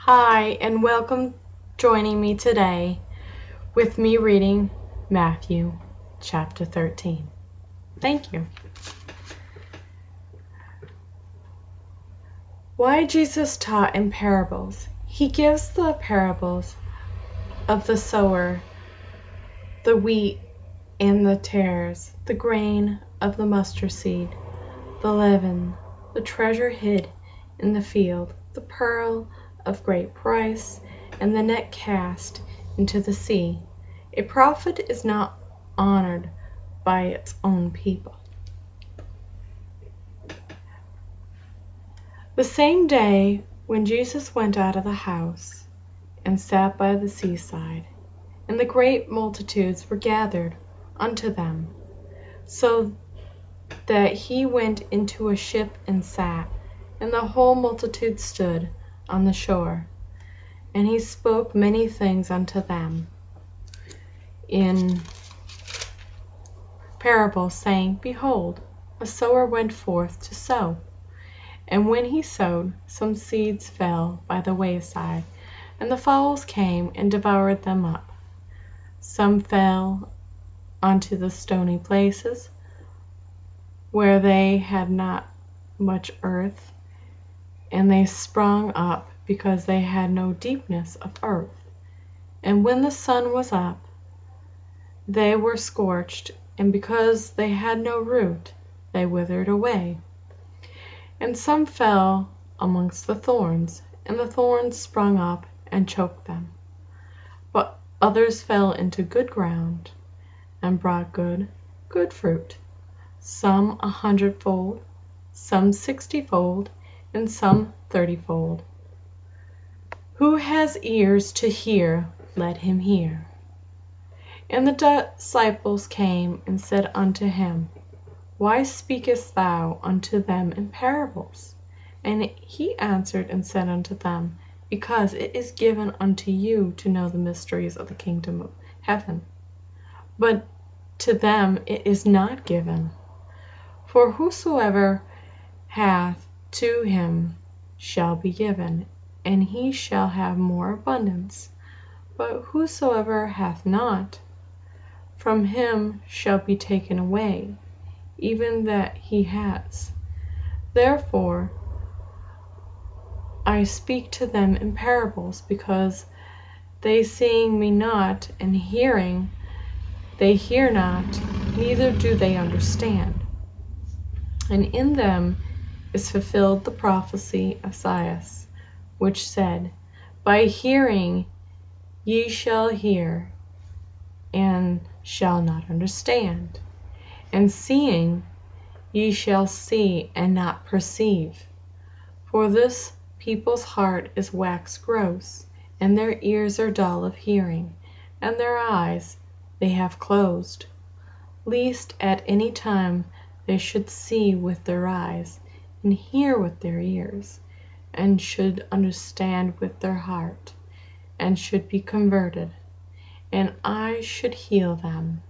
Hi, and welcome joining me today with me reading Matthew chapter 13. Thank you. Why Jesus taught in parables. He gives the parables of the sower, the wheat and the tares, the grain of the mustard seed, the leaven, the treasure hid in the field, the pearl of great price, and the net cast into the sea. A prophet is not honored by its own people. The same day when Jesus went out of the house and sat by the seaside, and the great multitudes were gathered unto them, so that he went into a ship and sat, and the whole multitude stood on the shore. And he spoke many things unto them in parables, saying, Behold, a sower went forth to sow. And when he sowed, some seeds fell by the wayside, and the fowls came and devoured them up. Some fell onto the stony places, where they had not much earth, and they sprung up because they had no deepness of earth. And when the sun was up, they were scorched, and because they had no root, they withered away. And some fell amongst the thorns, and the thorns sprung up and choked them. But others fell into good ground, and brought good fruit, some 100-fold, some 60-fold, and some 30-fold. Who has ears to hear, let him hear. And the disciples came and said unto him, Why speakest thou unto them in parables? And he answered and said unto them, Because it is given unto you to know the mysteries of the kingdom of heaven, but to them it is not given. For whosoever hath, to him shall be given, and he shall have more abundance. But whosoever hath not, from him shall be taken away, even that he has. Therefore I speak to them in parables, because they seeing me not, and hearing, they hear not, neither do they understand. And in them is fulfilled the prophecy of Isaiah, which said, By hearing ye shall hear, and shall not understand, and seeing ye shall see, and not perceive. For this people's heart is waxed gross, and their ears are dull of hearing, and their eyes they have closed, lest at any time they should see with their eyes, and hear with their ears, and should understand with their heart, and should be converted, and I should heal them.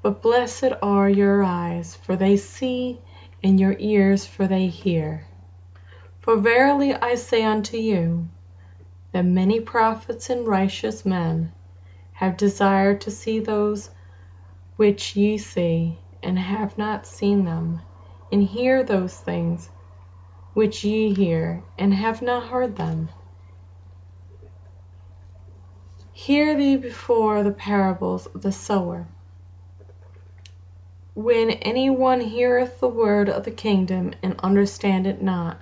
But blessed are your eyes, for they see, and your ears, for they hear. For verily I say unto you, that many prophets and righteous men have desired to see those which ye see, and have not seen them, and hear those things which ye hear, and have not heard them. Hear thee before the parables of the sower. When any one heareth the word of the kingdom, and understandeth not,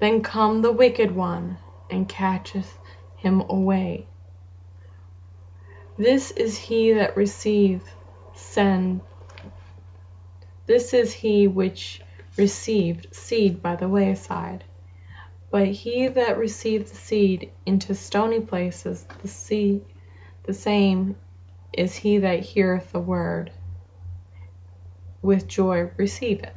then come the wicked one, and catcheth him away. This is he which received seed by the wayside. But he that received the seed into stony places, the same is he that heareth the word, with joy receive it.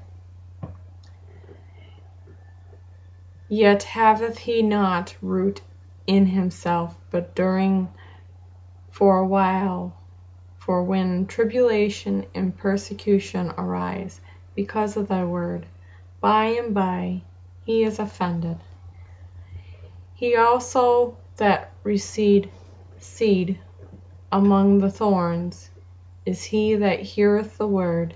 Yet haveth he not root in himself, but for a while. For when tribulation and persecution arise because of thy word, by and by he is offended. He also that received seed among the thorns is he that heareth the word,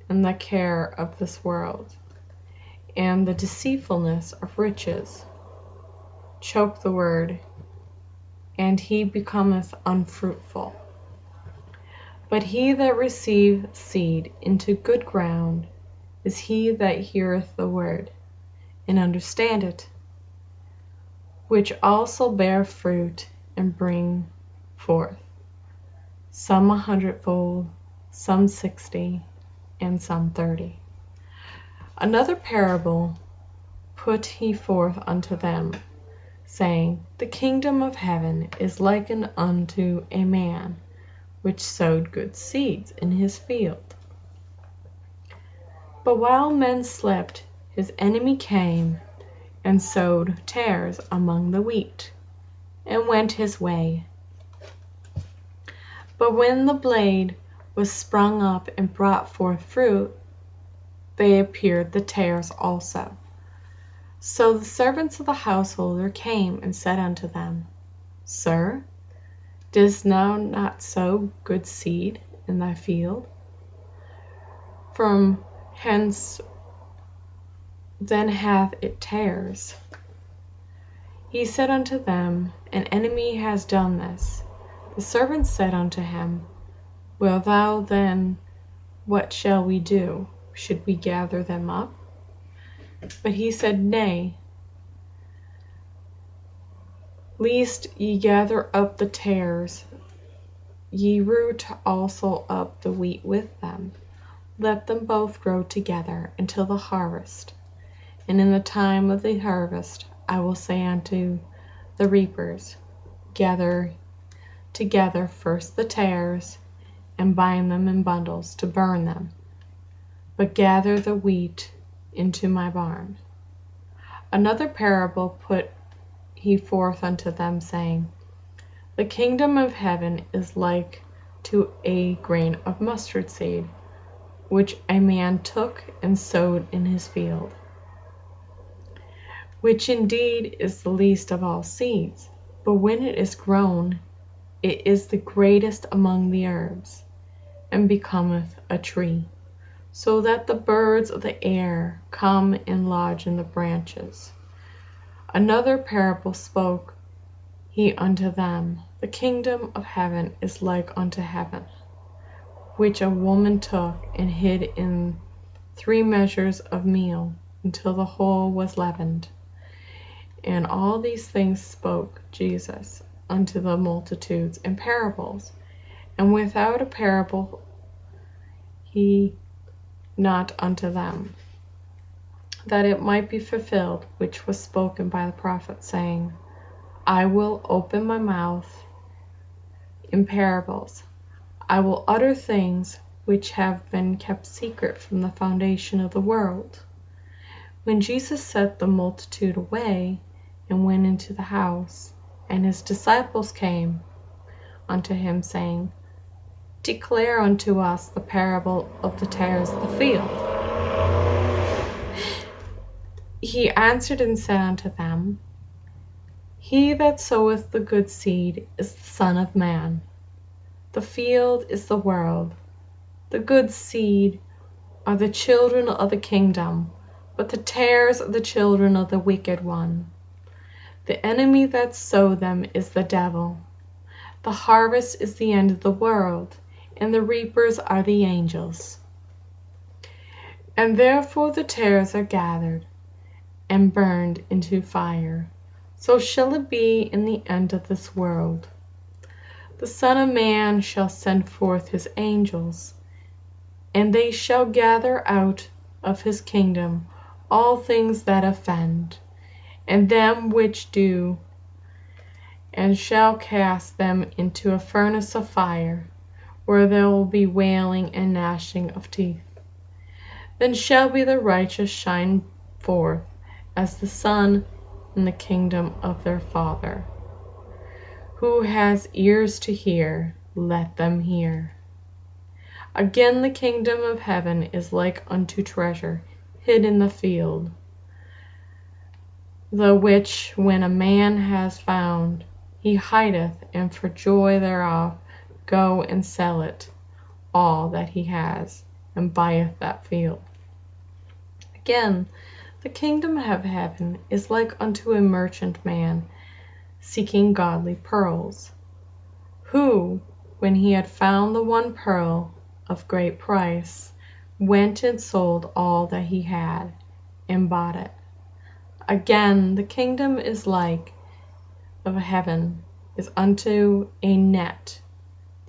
and the care of this world, and the deceitfulness of riches choke the word, and he becometh unfruitful. But he that receiveth seed into good ground is he that heareth the word, and understandeth, which also bear fruit and bring forth, some 100-fold, some 60, and some 30. Another parable put he forth unto them, saying, The kingdom of heaven is likened unto a man which sowed good seeds in his field. But while men slept, his enemy came and sowed tares among the wheat, and went his way. But when the blade was sprung up and brought forth fruit, they appeared the tares also. So the servants of the householder came and said unto them, Sir, didst thou not sow good seed in thy field? From hence then hath it tares. He said unto them, An enemy has done this. The servants said unto him, Well thou then, what shall we do? Should we gather them up? But he said, Nay, lest ye gather up the tares, ye root also up the wheat with them. Let them both grow together until the harvest. And in the time of the harvest I will say unto the reapers, Gather together first the tares, and bind them in bundles to burn them, but gather the wheat into my barn. Another parable put he forth unto them, saying, The kingdom of heaven is like to a grain of mustard seed, which a man took and sowed in his field, which indeed is the least of all seeds, but when it is grown, it is the greatest among the herbs, and becometh a tree, so that the birds of the air come and lodge in the branches. Another parable spoke he unto them, The kingdom of heaven is like unto heaven, which a woman took and hid in 3 measures of meal, until the whole was leavened. And all these things spoke Jesus unto the multitudes in parables, and without a parable he not unto them, that it might be fulfilled which was spoken by the prophet, saying, I will open my mouth in parables, I will utter things which have been kept secret from the foundation of the world. When Jesus sent the multitude away, and went into the house, and his disciples came unto him, saying, Declare unto us the parable of the tares of the field. He answered and said unto them, He that soweth the good seed is the Son of Man. The field is the world. The good seed are the children of the kingdom, but the tares are the children of the wicked one. The enemy that sowed them is the devil. The harvest is the end of the world, and the reapers are the angels. And therefore the tares are gathered and burned into fire. So shall it be in the end of this world. The Son of Man shall send forth his angels, and they shall gather out of his kingdom all things that offend, and them which do, and shall cast them into a furnace of fire, where there will be wailing and gnashing of teeth. Then shall be the righteous shine forth as the sun in the kingdom of their Father. Who has ears to hear, let them hear. Again, the kingdom of heaven is like unto treasure hid in the field, the which when a man has found, he hideth, and for joy thereof go and sell it all that he has, and buyeth that field. Again, the kingdom of heaven is like unto a merchant man seeking godly pearls, who, when he had found the one pearl of great price, went and sold all that he had, and bought it. Again, the kingdom is like of heaven is unto a net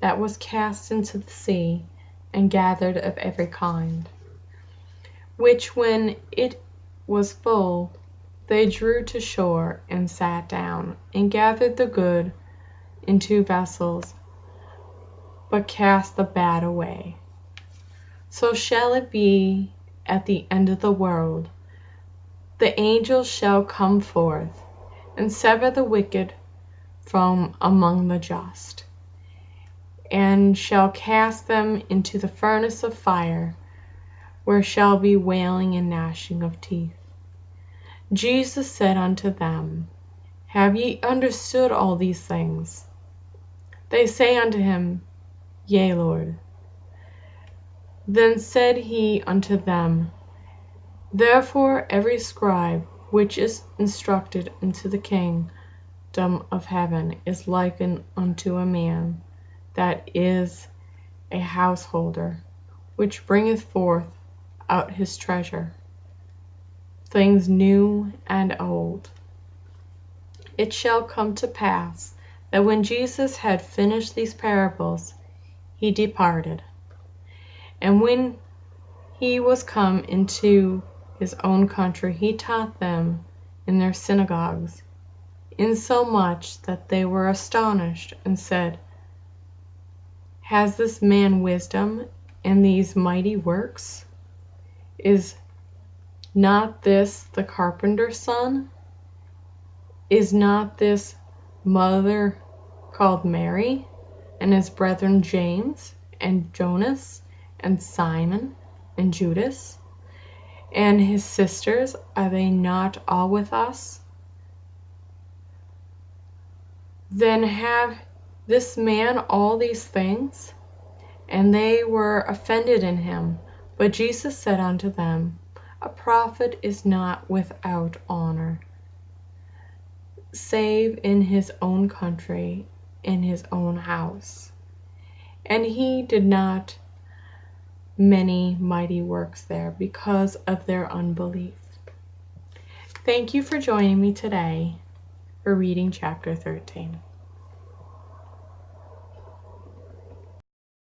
that was cast into the sea, and gathered of every kind, which when it was full, they drew to shore, and sat down, and gathered the good into vessels, but cast the bad away. So shall it be at the end of the world. The angels shall come forth, and sever the wicked from among the just, and shall cast them into the furnace of fire, where shall be wailing and gnashing of teeth. Jesus said unto them, Have ye understood all these things? They say unto him, Yea, Lord. Then said he unto them, Therefore every scribe which is instructed into the kingdom of heaven is likened unto a man that is a householder, which bringeth forth out his treasure, things new and old. It shall come to pass that when Jesus had finished these parables, he departed. And when he was come into his own country, he taught them in their synagogues, insomuch that they were astonished, and said, Has this man wisdom and these mighty works? Is not this the carpenter's son? Is not this mother called Mary, and his brethren James, and Jonas, and Simon, and Judas? And his sisters, are they not all with us? Then have this man all these things? And they were offended in him. But Jesus said unto them, A prophet is not without honor, save in his own country, in his own house. And he did not many mighty works there because of their unbelief. Thank you for joining me today for reading chapter 13.